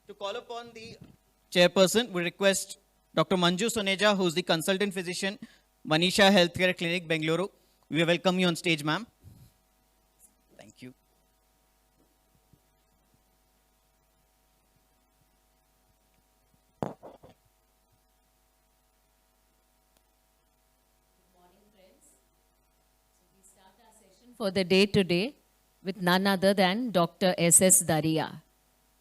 To call upon the chairperson, we request Dr. Manju Soneja, who is the consultant physician, Manisha Healthcare Clinic, Bengaluru. We welcome you on stage, ma'am. Thank you. For the day today with none other than Dr. S Dariya.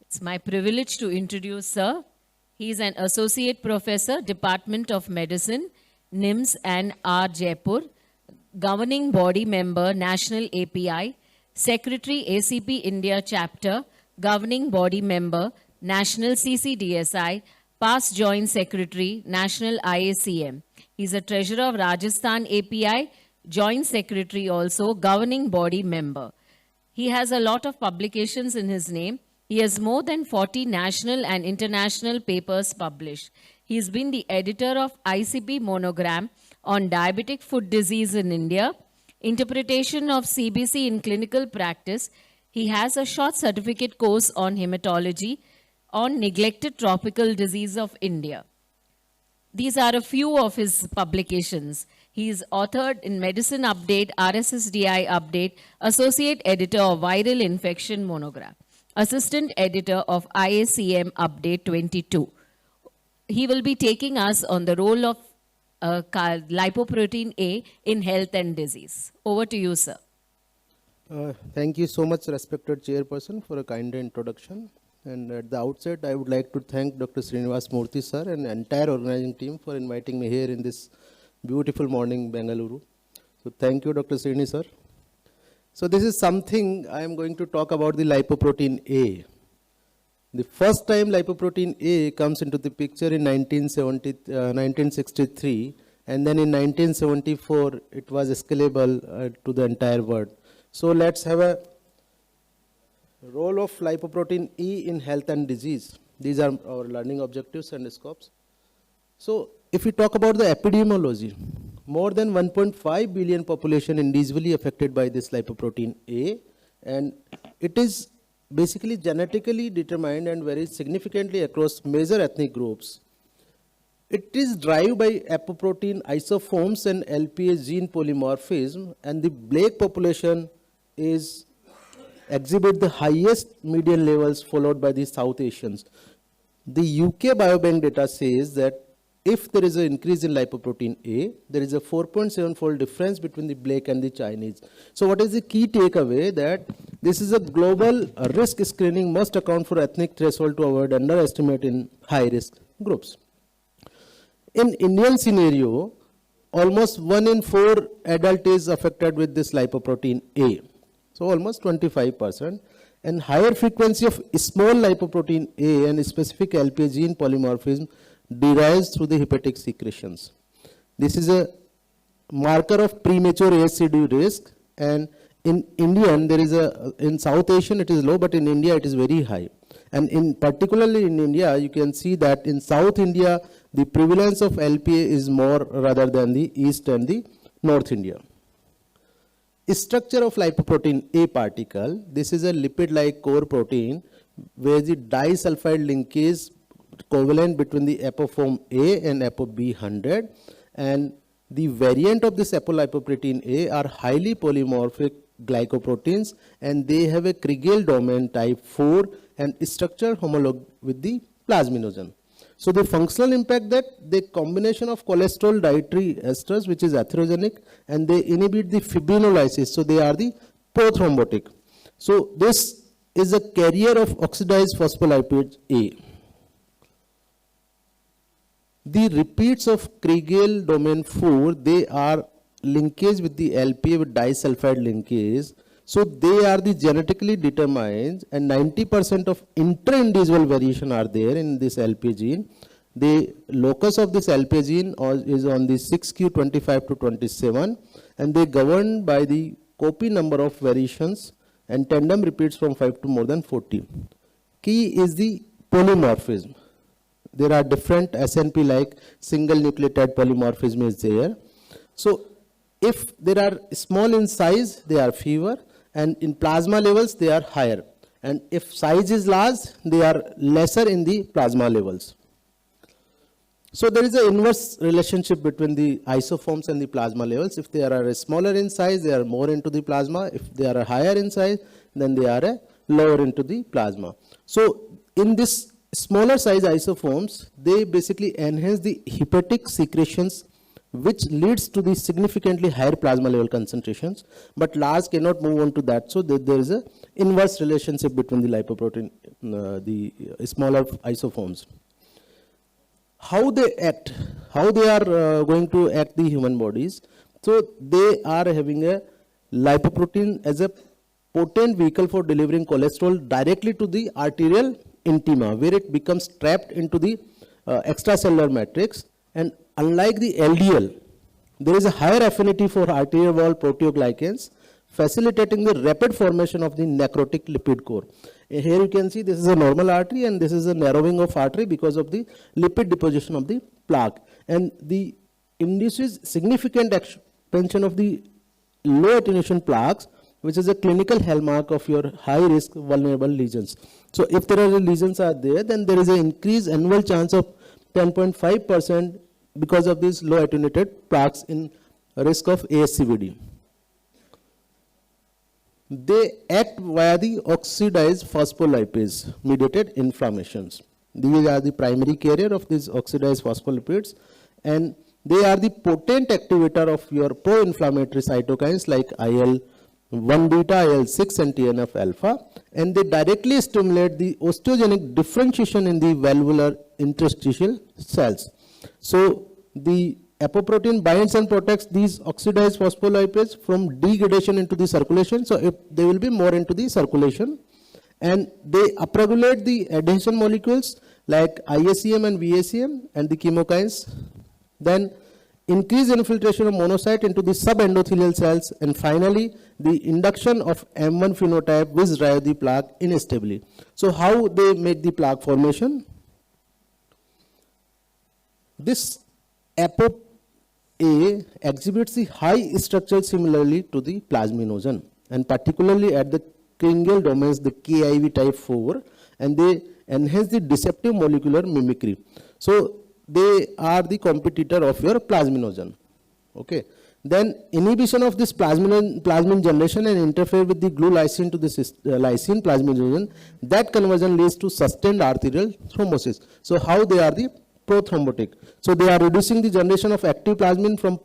It's my privilege to introduce Sir. He is an Associate Professor, Department of Medicine, NIMS and R. Jaipur, Governing Body Member, National API, Secretary ACP India Chapter, Governing Body Member, National CCDSI, Past Joint Secretary, National IACM. He's a Treasurer of Rajasthan API, Joint Secretary also, Governing Body Member. He has a lot of publications in his name. He has more than 40 national and international papers published. He's been the editor of ICP monogram on diabetic foot disease in India, interpretation of CBC in clinical practice. He has a short certificate course on hematology on neglected tropical disease of India. These are a few of his publications. He is authored in Medicine Update, RSSDI Update, Associate Editor of Viral Infection Monograph, Assistant Editor of IACM Update 22. He will be taking us on the role of lipoprotein A in health and disease. Over to you, sir. Thank you so much, respected chairperson, for a kind introduction. And at the outset, I would like to thank Dr. Srinivas Murthy sir and entire organizing team for inviting me here in this beautiful morning, Bengaluru. So thank you, Dr. Srini sir. So this is something I am going to talk about, the lipoprotein A. The first time lipoprotein A comes into the picture in 1963, and then in 1974 it was scalable to the entire world. So let's have a role of lipoprotein E in health and disease. These are our learning objectives and scopes. So if we talk about the epidemiology, more than 1.5 billion population individually affected by this lipoprotein A, and it is basically genetically determined and varies significantly across major ethnic groups. It is derived by apoprotein isoforms and LPA gene polymorphism, and the black population exhibit the highest median levels, followed by the South Asians. The UK Biobank data says that if there is an increase in lipoprotein A, there is a 4.7-fold difference between the black and the Chinese. So what is the key takeaway? That this is a global risk screening must account for ethnic threshold to avoid underestimate in high risk groups. In Indian scenario, almost 1 in 4 adult is affected with this lipoprotein A. So almost 25%, and higher frequency of small lipoprotein A and specific LPA gene polymorphism derives through the hepatic secretions. This is a marker of premature ASCD risk, and in Indian there is in South Asian it is low, but in India it is very high. And particularly in India, you can see that in South India the prevalence of LPA is more rather than the East and the North India. Structure of lipoprotein A particle. This is a lipid-like core protein where the disulfide linkage covalent between the apoform A and ApoB100, and the variant of this apolipoprotein A are highly polymorphic glycoproteins, and they have a Kriegel domain type 4 and structure homolog with the plasminogen. So the functional impact, that the combination of cholesterol dietary esters, which is atherogenic, and they inhibit the fibrinolysis, so they are the prothrombotic. So this is a carrier of oxidized phospholipid A. The repeats of Kriegel domain 4, they are linkage with the LPA with disulfide linkage. So they are the genetically determined, and 90% of intra-individual variation are there in this LPA gene. The locus of this LPA gene is on the 6q25 to 27, and they governed by the copy number of variations and tandem repeats from 5 to more than 40. Key is the polymorphism. There are different SNP like single nucleotide polymorphism is there. So if there are small in size, they are fewer, and in plasma levels they are higher. And if size is large, they are lesser in the plasma levels. So there is an inverse relationship between the isoforms and the plasma levels. If they are smaller in size, they are more into the plasma. If they are higher in size, then they are lower into the plasma. So in this smaller size isoforms, they basically enhance the hepatic secretions, which leads to the significantly higher plasma level concentrations, but large cannot move on to that. So there is a inverse relationship between the lipoprotein, the smaller isoforms. How they act, how they are going to act the human bodies. So they are having a lipoprotein as a potent vehicle for delivering cholesterol directly to the arterial intima, where it becomes trapped into the extracellular matrix. And unlike the LDL, there is a higher affinity for arterial wall proteoglycans, facilitating the rapid formation of the necrotic lipid core. Here you can see this is a normal artery and this is a narrowing of artery because of the lipid deposition of the plaque. And the induces significant expansion of the low attenuation plaques, which is a clinical hallmark of your high risk vulnerable lesions. So if there are lesions are there, then there is an increased annual chance of 10.5% because of these low attenuated plaques in risk of ASCVD. They act via the oxidized phospholipase mediated inflammations. These are the primary carrier of these oxidized phospholipids, and they are the potent activator of your pro-inflammatory cytokines like IL-1 beta, IL-6 and TNF alpha, and they directly stimulate the osteogenic differentiation in the valvular interstitial cells. So the apoprotein binds and protects these oxidized phospholipids from degradation into the circulation. So if they will be more into the circulation, and they upregulate the adhesion molecules like IACM and VACM and the chemokines. Then increase infiltration of monocyte into the subendothelial cells, and finally the induction of M1 phenotype which drive the plaque instably. So how they make the plaque formation? This ApoA exhibits the high structural similarly to the plasminogen, and particularly at the Kringle domains, the KIV type 4, and they enhance the deceptive molecular mimicry. So they are the competitor of your plasminogen. Okay. Then inhibition of this plasmin generation and interfere with the glue lysine to this lysine plasminogen. That conversion leads to sustained arterial thrombosis. So how they are the prothrombotic? So they are reducing the generation of active plasmin from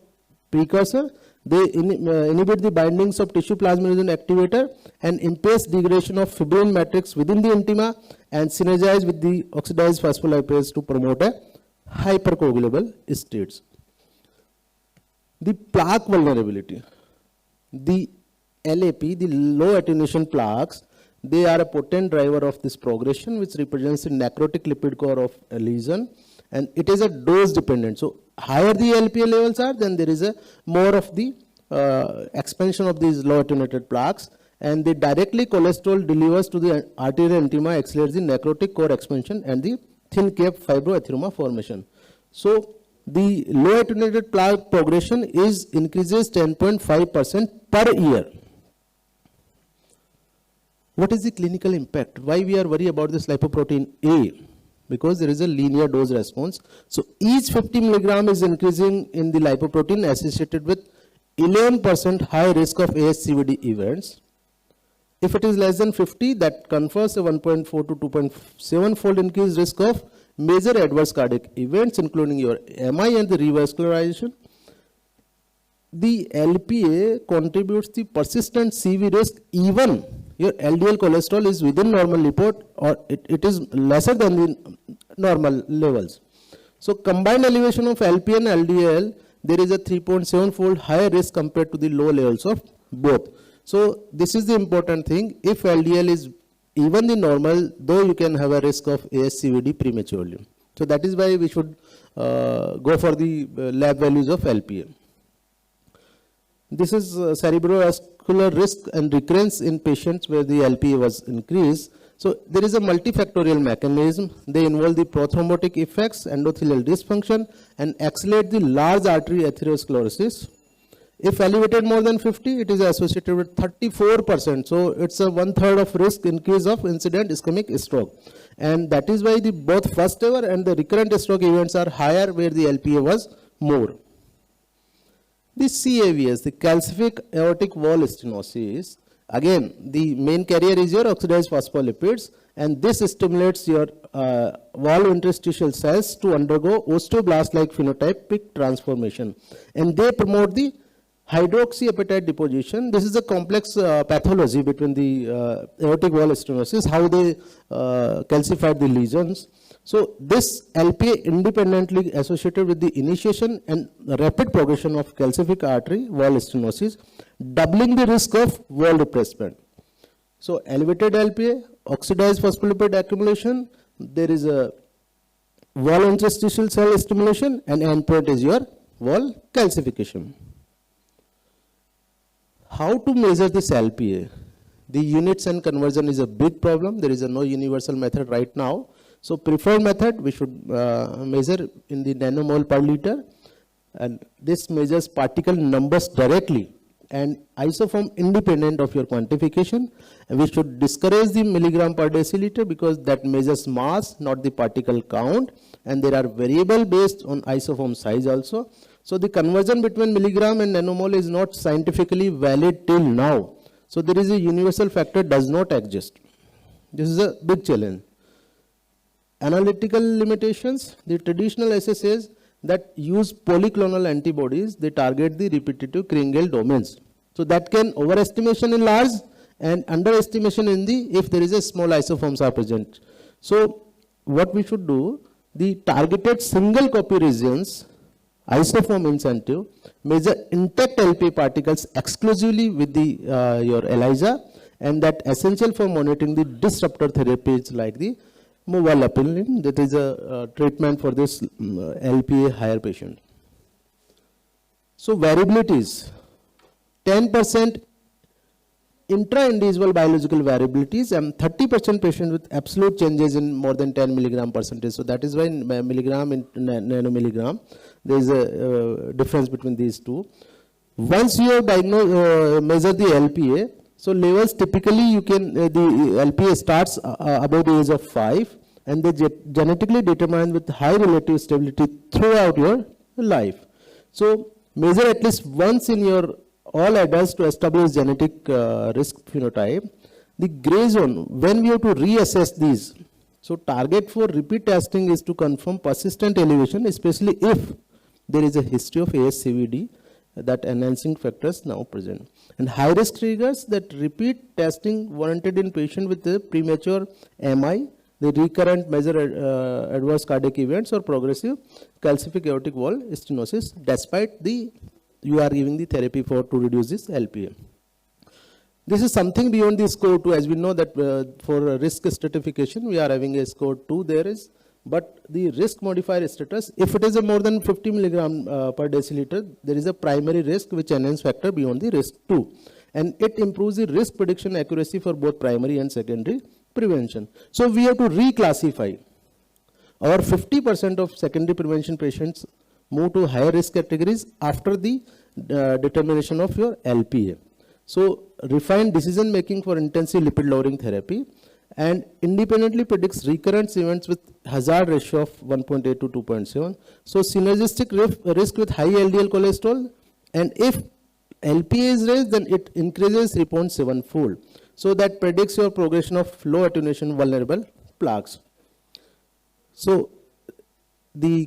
precursor. They inhibit the bindings of tissue plasminogen activator and impairs degradation of fibrin matrix within the intima, and synergize with the oxidized phospholipase to promote a hypercoagulable states. The plaque vulnerability. The LAP, the low attenuation plaques, they are a potent driver of this progression, which represents the necrotic lipid core of a lesion, and it is a dose dependent. So higher the LPA levels are, then there is a more of the expansion of these low attenuated plaques, and they directly cholesterol delivers to the arterial intima, accelerates the necrotic core expansion and the thin cap fibroathyroma formation. So the low attenuated plaque progression is increases 10.5% per year. What is the clinical impact? Why we are worried about this lipoprotein A? Because there is a linear dose response. So each 50 milligram is increasing in the lipoprotein associated with 11% high risk of ASCVD events. If it is less than 50, that confers a 1.4 to 2.7 fold increased risk of major adverse cardiac events, including your MI and the revascularization. The LPA contributes the persistent CV risk even your LDL cholesterol is within normal report, or it is lesser than the normal levels. So combined elevation of LPA and LDL, there is a 3.7 fold higher risk compared to the low levels of both. So this is the important thing. If LDL is even the normal, though you can have a risk of ASCVD prematurely. So that is why we should go for the lab values of LPA. This is cerebrovascular risk and recurrence in patients where the LPA was increased. So there is a multifactorial mechanism. They involve the prothrombotic effects, endothelial dysfunction, and accelerate the large artery atherosclerosis. If elevated more than 50, it is associated with 34%. So it's a 1/3 of risk increase of incident ischemic stroke. And that is why the both first ever and the recurrent stroke events are higher where the LPA was more. The CAVS, the calcific aortic wall stenosis, again, the main carrier is your oxidized phospholipids, and this stimulates your wall interstitial cells to undergo osteoblast-like phenotypic transformation. And they promote the hydroxyapatite deposition. This is a complex pathology between the aortic wall stenosis, how they calcify the lesions. So this LPA independently associated with the initiation and rapid progression of calcific artery wall stenosis, doubling the risk of wall replacement. So elevated LPA, oxidized phospholipid accumulation, there is a wall interstitial cell stimulation, and endpoint is your wall calcification. How to measure this LPA? The units and conversion is a big problem. There is no universal method right now. So preferred method, we should measure in the nanomole per liter, and this measures particle numbers directly and isoform independent of your quantification. And we should discourage the milligram per deciliter because that measures mass, not the particle count, and there are variable based on isoform size also. So the conversion between milligram and nanomole is not scientifically valid till now. So there is a universal factor does not exist. This is a big challenge. Analytical limitations, the traditional assays that use polyclonal antibodies, they target the repetitive Kringle domains. So that can overestimation in large and underestimation in the, if there is a small isoforms are present. So what we should do, the targeted single copy regions, isoform incentive, measure intact LPA particles exclusively with the your ELISA, and that essential for monitoring the disruptor therapies like the movalapilin. That is a treatment for this LPA higher patient. So variabilities, 10% intra-individual biological variabilities and 30% patient with absolute changes in more than 10 milligram percentage. So that is why milligram and nanomilligram, there is a difference between these two. Once you have measure the LPA, so levels typically you can, the LPA starts above the age of 5, and they genetically determined with high relative stability throughout your life. So measure at least once in your all adults to establish genetic risk phenotype. The gray zone, when we have to reassess these, so target for repeat testing is to confirm persistent elevation, especially if there is a history of ASCVD, that enhancing factors now present. And high risk triggers, that repeat testing warranted in patient with the premature MI, the recurrent major adverse cardiac events, or progressive calcific aortic wall stenosis, despite the you are giving the therapy for to reduce this LPA. This is something beyond the score 2, as we know that for risk stratification we are having a score 2 there is, but the risk modifier status, if it is a more than 50 milligram per deciliter, there is a primary risk which enhance factor beyond the risk 2, and it improves the risk prediction accuracy for both primary and secondary prevention. So we have to reclassify. Our 50% of secondary prevention patients move to higher risk categories after the determination of your LPA. So refined decision making for intensive lipid lowering therapy, and independently predicts recurrence events with hazard ratio of 1.8 to 2.7. So synergistic risk with high LDL cholesterol, and if LPA is raised, then it increases 3.7 fold. So that predicts your progression of low attenuation vulnerable plaques. So the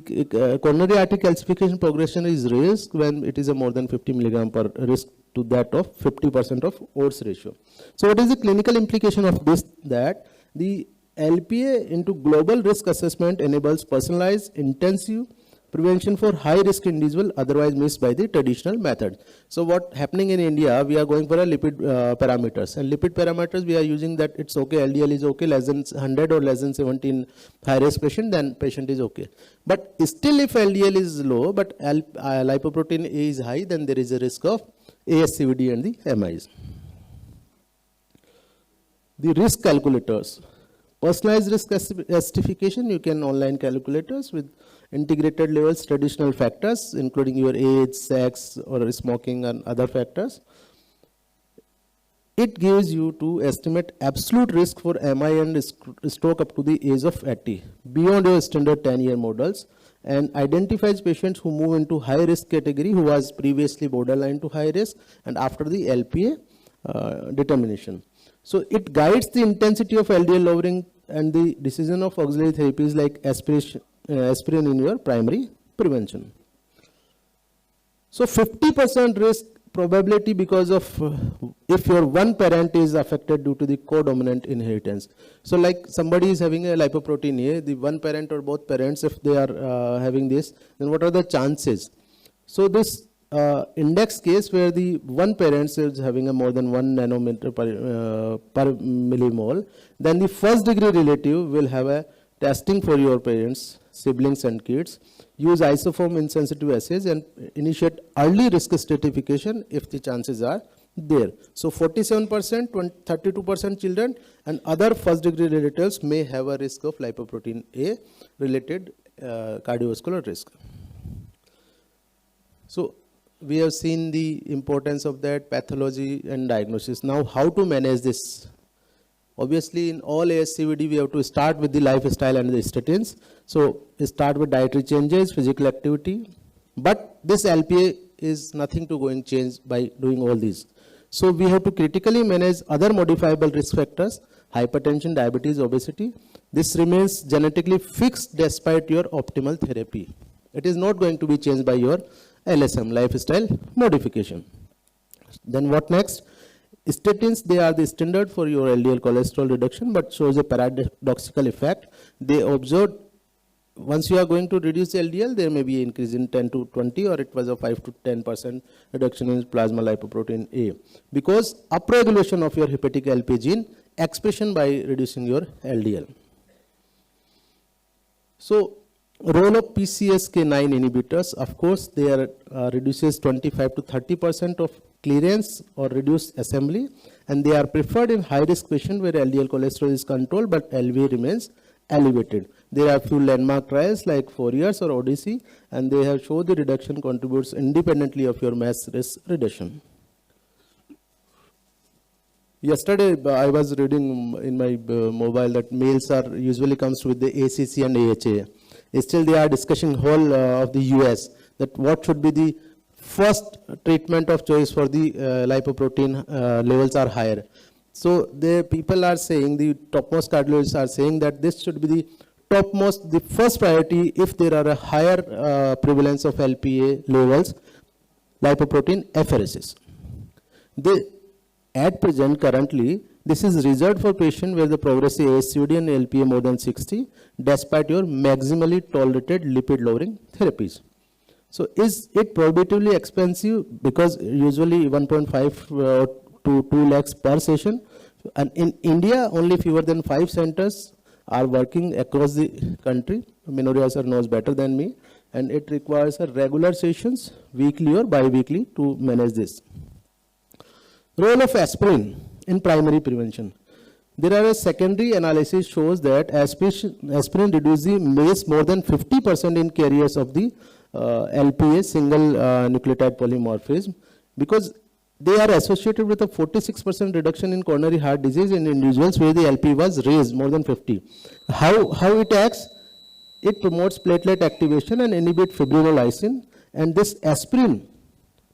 coronary artery calcification progression is raised when it is a more than 50 milligram per risk to that of 50% of odds ratio. So what is the clinical implication of this? That the LPA into global risk assessment enables personalized intensive prevention for high risk individual otherwise missed by the traditional method. So what happening in India, we are going for a lipid parameters, and lipid parameters we are using that it's okay, LDL is okay, less than 100 or less than 17 high risk patient, then patient is okay. But still if LDL is low but lipoprotein A is high, then there is a risk of ASCVD and the MIs. The risk calculators. Personalized risk justification, you can online calculators with integrated levels, traditional factors, including your age, sex, or smoking and other factors. It gives you to estimate absolute risk for MI and stroke up to the age of 80, beyond your standard 10-year models, and identifies patients who move into high risk category, who was previously borderline to high risk, and after the LPA determination. So it guides the intensity of LDL lowering and the decision of auxiliary therapies like aspirin in your primary prevention. So 50% risk probability because of if your one parent is affected due to the codominant inheritance. So like somebody is having a lipoprotein A, the one parent or both parents, if they are having this, then what are the chances? So this index case where the one parent is having a more than 1 nanometer per millimole, then the first degree relative will have a testing for your parents, siblings and kids, use isoform insensitive assays and initiate early risk stratification if the chances are there. So 47%, 32% children and other first degree relatives may have a risk of lipoprotein A related cardiovascular risk. So we have seen the importance of that, pathology and diagnosis. Now how to manage this? Obviously in all ASCVD we have to start with the lifestyle and the statins. So start with dietary changes, physical activity, but this LPA is nothing to going change by doing all these. So we have to critically manage other modifiable risk factors, hypertension, diabetes, obesity. This remains genetically fixed despite your optimal therapy. It is not going to be changed by your LSM, lifestyle modification. Then what next? Statins, they are the standard for your LDL cholesterol reduction, but shows a paradoxical effect. They observed once you are going to reduce LDL, there may be an increase in 10 to 20, or it was a 5 to 10% reduction in plasma lipoprotein A, because upregulation of your hepatic LP gene expression by reducing your LDL. So role of PCSK9 inhibitors, of course, they are reduces 25 to 30% of clearance or reduced assembly, and they are preferred in high-risk patients where LDL cholesterol is controlled but LV remains elevated. There are few landmark trials like 4 years or Odyssey, and they have shown the reduction contributes independently of your mass risk reduction. Yesterday, I was reading in my mobile that males are usually comes with the ACC and AHA. Still, they are discussing whole of the US that what should be the first treatment of choice for the lipoprotein levels are higher. So the people are saying, the topmost cardiologists are saying that this should be the topmost, the first priority if there are a higher prevalence of LPA levels, lipoprotein apheresis. At present, currently, this is reserved for patients where the progressive ASCVD and LPA more than 60, despite your maximally tolerated lipid lowering therapies. So is it prohibitively expensive? Because usually 1.5 to 2 lakhs per session. And in India, only fewer than 5 centers are working across the country. Minoria sir knows better than me. And it requires a regular sessions, weekly or bi-weekly, to manage this. Role of aspirin in primary prevention. There are a secondary analysis shows that aspirin reduces the MACE more than 50% in carriers of the LPA, single nucleotide polymorphism, because they are associated with a 46% reduction in coronary heart disease in individuals where the LP was raised more than 50. How it acts? It promotes platelet activation and inhibits fibrinolysin, and this aspirin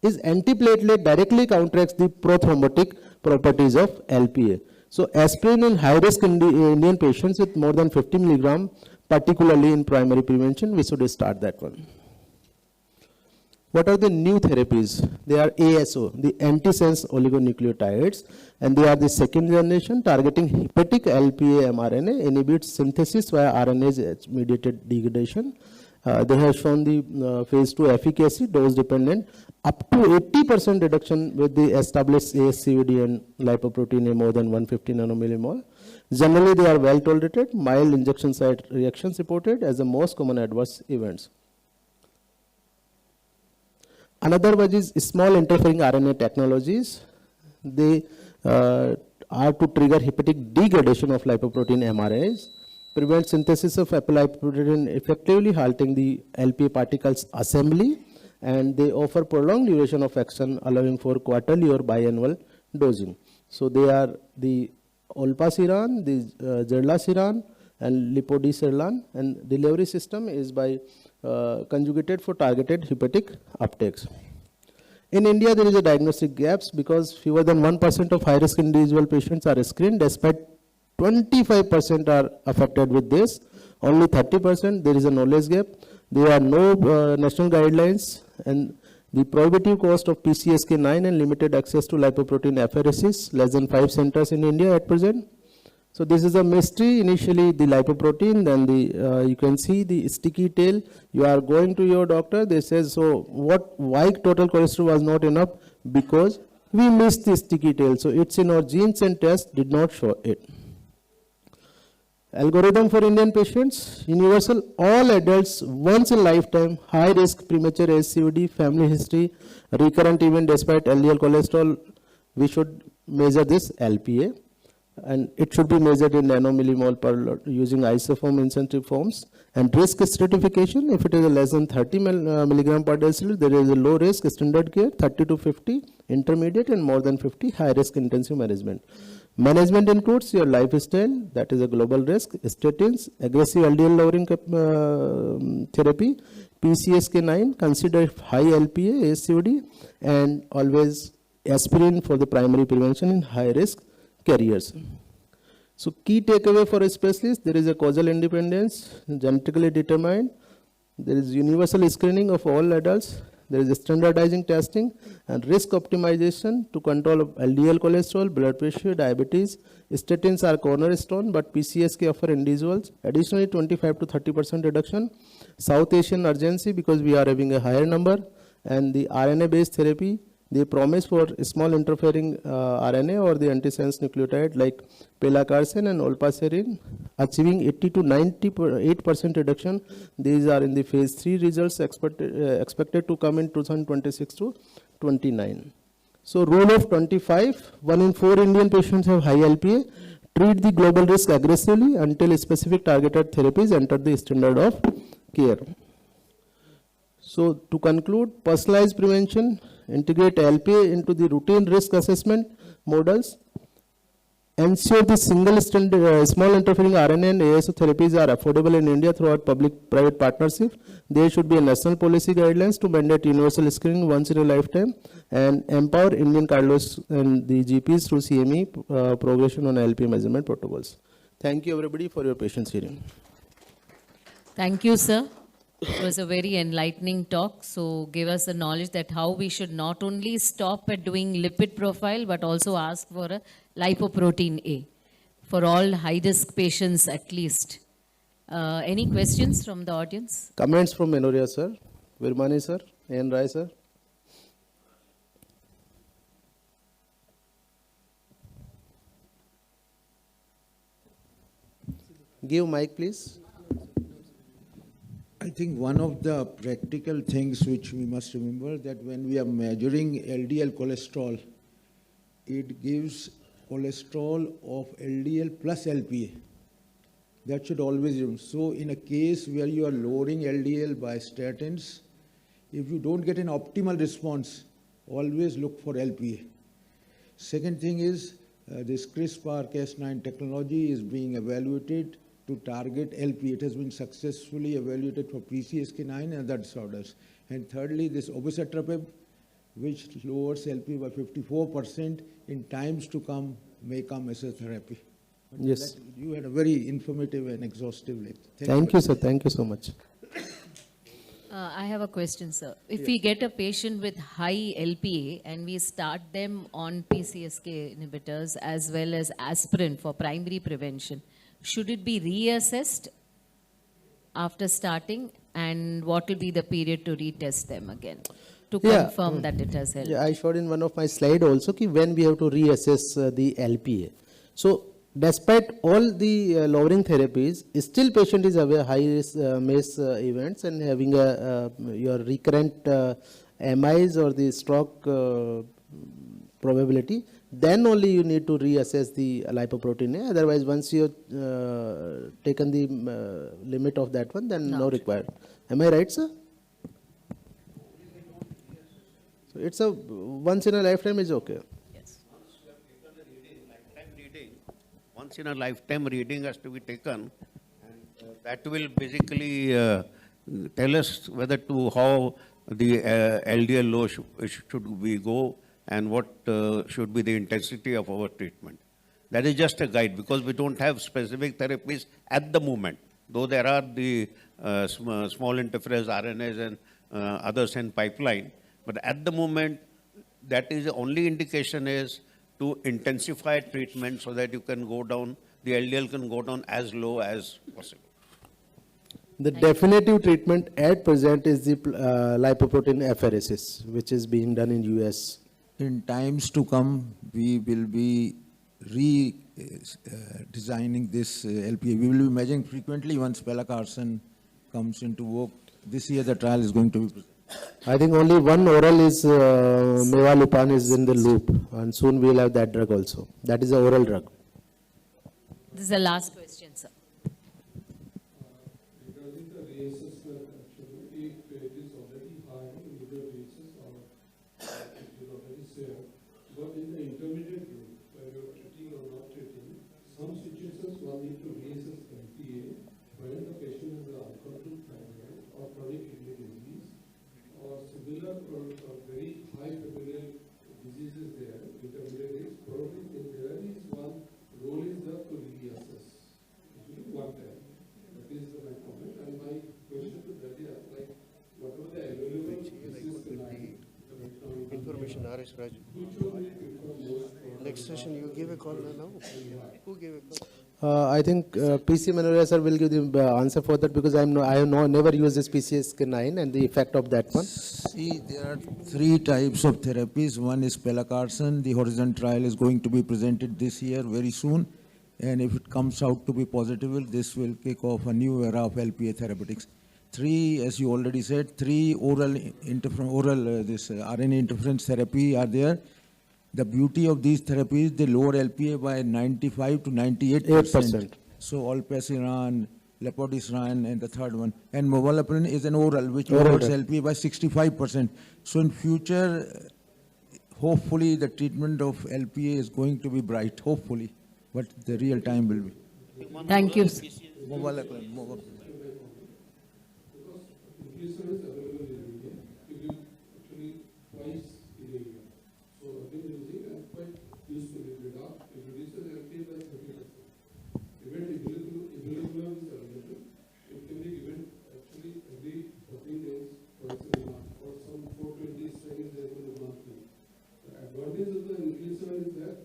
is antiplatelet, directly counteracts the prothrombotic properties of LPA. So aspirin in high-risk Indian patients with more than 50 milligram, particularly in primary prevention, we should start that one. What are the new therapies? They are ASO, the antisense oligonucleotides, and they are the second generation targeting hepatic LPA mRNA, inhibits synthesis via RNase-mediated degradation. They have shown the phase 2 efficacy, dose dependent, up to 80% reduction with the established ASCVD and lipoprotein A more than 150 nanomillimole. Generally, they are well tolerated, mild injection site reactions reported as the most common adverse events. Another one is small interfering RNA technologies. They are to trigger hepatic degradation of lipoprotein mRNAs, prevent synthesis of apolipoprotein, effectively halting the LPA particles assembly, and they offer prolonged duration of action, allowing for quarterly or biannual dosing. So they are the olpasiran, the zerlasiran, and lipodicerlan, and delivery system is by conjugated for targeted hepatic uptakes. In India, there is a diagnostic gaps because fewer than 1% of high-risk individual patients are screened, despite 25% are affected with this. Only 30%, there is a knowledge gap. There are no national guidelines, and the prohibitive cost of PCSK9 and limited access to lipoprotein apheresis, less than 5 centers in India at present. So this is a mystery. Initially the lipoprotein, then the you can see the sticky tail. You are going to your doctor, they says, so why total cholesterol was not enough? Because we missed the sticky tail. So it's in our genes and test did not show it. Algorithm for Indian patients, universal, all adults, once in lifetime, high risk, premature SCOD, family history, recurrent event despite LDL cholesterol, we should measure this LPA. And it should be measured in nanomillimole per lot using isoform incentive forms. And risk stratification, if it is less than 30 milligram per deciliter, there is a low risk standard care, 30 to 50, intermediate, and more than 50, high risk intensive management. Management includes your lifestyle, that is a global risk, statins, aggressive LDL lowering therapy, PCSK9, consider high LPA, SCOD, and always aspirin for the primary prevention in high risk carriers. So key takeaway for a specialist, there is a causal independence, genetically determined, there is universal screening of all adults, there is standardizing testing and risk optimization to control of LDL cholesterol, blood pressure, diabetes. Statins are cornerstone, but PCSK offer individuals additionally 25 to 30% reduction. South Asian urgency because we are having a higher number, and the RNA based therapy, they promise for small interfering RNA or the antisense nucleotide like pelacarsen and olpasiran, achieving 80 to 98% reduction. These are in the phase 3 results expected to come in 2026 to 29. So rule of 25, 1 in 4 Indian patients have high LPA. Treat the global risk aggressively until specific targeted therapies enter the standard of care. So to conclude, personalized prevention, integrate LPA into the routine risk assessment models, ensure the single small interfering RNA and ASO therapies are affordable in India throughout public-private partnership. There should be a national policy guidelines to mandate universal screening once in a lifetime, and empower Indian cardiologists and the GPs through CME progression on LPA measurement protocols. Thank you everybody for your patience hearing. Thank you, sir. It was a very enlightening talk. So give us the knowledge that how we should not only stop at doing lipid profile, but also ask for a lipoprotein A for all high-risk patients at least. Any questions from the audience? Comments from Menoria sir, Virmani sir, N. Rai sir. Give mic please. I think one of the practical things which we must remember that when we are measuring LDL cholesterol, it gives cholesterol of LDL plus LPA. That should always be. So in a case where you are lowering LDL by statins, if you don't get an optimal response, always look for LPA. Second thing is this CRISPR-Cas9 technology is being evaluated to target LP. It has been successfully evaluated for PCSK9 and other disorders. And thirdly, this obicetrapib, which lowers LP by 54%, in times to come may come as a therapy. But yes. You had a very informative and exhaustive lecture. Thank you, sir. Thank you so much. I have a question, sir. If we get a patient with high LPA and we start them on PCSK inhibitors as well as aspirin for primary prevention, should it be reassessed after starting, and what will be the period to retest them again to confirm that it has helped? Yeah, I showed in one of my slides also when we have to reassess the LPA. So despite all the lowering therapies, still patient is aware high risk MACE events and having your recurrent MIs or the stroke probability. then only you need to reassess the lipoprotein A. Otherwise, once you taken the limit of that one, then no required. Am I right, sir? So it's a once in a lifetime is okay. Once in a lifetime reading has to be taken, and that will basically tell us whether to how the LDL low should we go and what should be the intensity of our treatment. That is just a guide because we don't have specific therapies at the moment, though there are the small interference RNAs and others in pipeline. But at the moment, that is the only indication is to intensify treatment so that you can go down, the LDL can go down as low as possible. The definitive treatment at present is the lipoprotein apheresis, which is being done in US. In times to come, we will be designing this LPA. We will be measuring frequently once pelacarsen comes into vogue. This year the trial is going to be. I think only one oral is mevalupan is in the loop, and soon we'll have that drug also. That is the oral drug. This is the last question, sir. Regarding the reassessment, actually, if it is already high, you will reassess or it is already safe. But in the intermediate group, where you are treating or not treating, some situations one need to reassess LPA when the patient has an uncontrolled thyroid or chronic kidney disease or similar or very high familial diseases there, intermediate is probably there is one role is there to reassess. Usually one time. That is my comment. And my question to Dariya, like whatever the available Information, R.S. Raju. which one will prefer most for Next session, you give a call now. Who gave a call? I think PC Manoria sir will give the answer for that because I have never used this PCSK9 and the effect of that one. See, there are three types of therapies. One is pelacarsen. The Horizon trial is going to be presented this year very soon. And if it comes out to be positive, this will kick off a new era of LPA therapeutics. Three, as you already said, three oral RNA interference therapy are there. The beauty of these therapies, they lower LPA by 95 to 98%. 8%. So olpasiran, lepodisiran, and the third one. And movaleprin is an oral, which lowers LPA by 65%. So in future, hopefully the treatment of LPA is going to be bright, hopefully. But the real time will be. Thank you, sir. Movaleprin. because increaser is available in India. You give actually twice in a year. So I've been using and quite used to it. It reduces LPA by 30%. Even ibilibulin is available. It can be given actually every 14 days, twice in a month, or some 420 seconds every monthly. The advantage of the increaser is that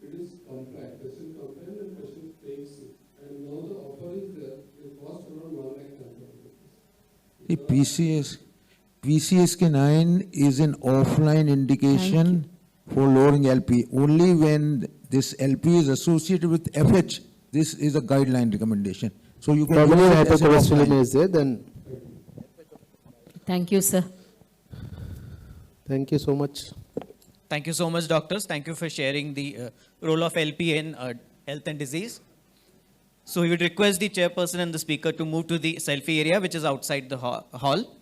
it is compact, patient compact and patient takes it. And now the offer is there, it costs around 1 lakh rupees. See, PCSK9 is an offline indication for lowering LP. Only when this LP is associated with FH, this is a guideline recommendation. So you can Probably use it as an hypercholesterolemia offline. is there, then Thank you, sir. thank you so much. Thank you so much, doctors. Thank you for sharing the role of LP in health and disease. So we would request the chairperson and the speaker to move to the selfie area, which is outside the hall.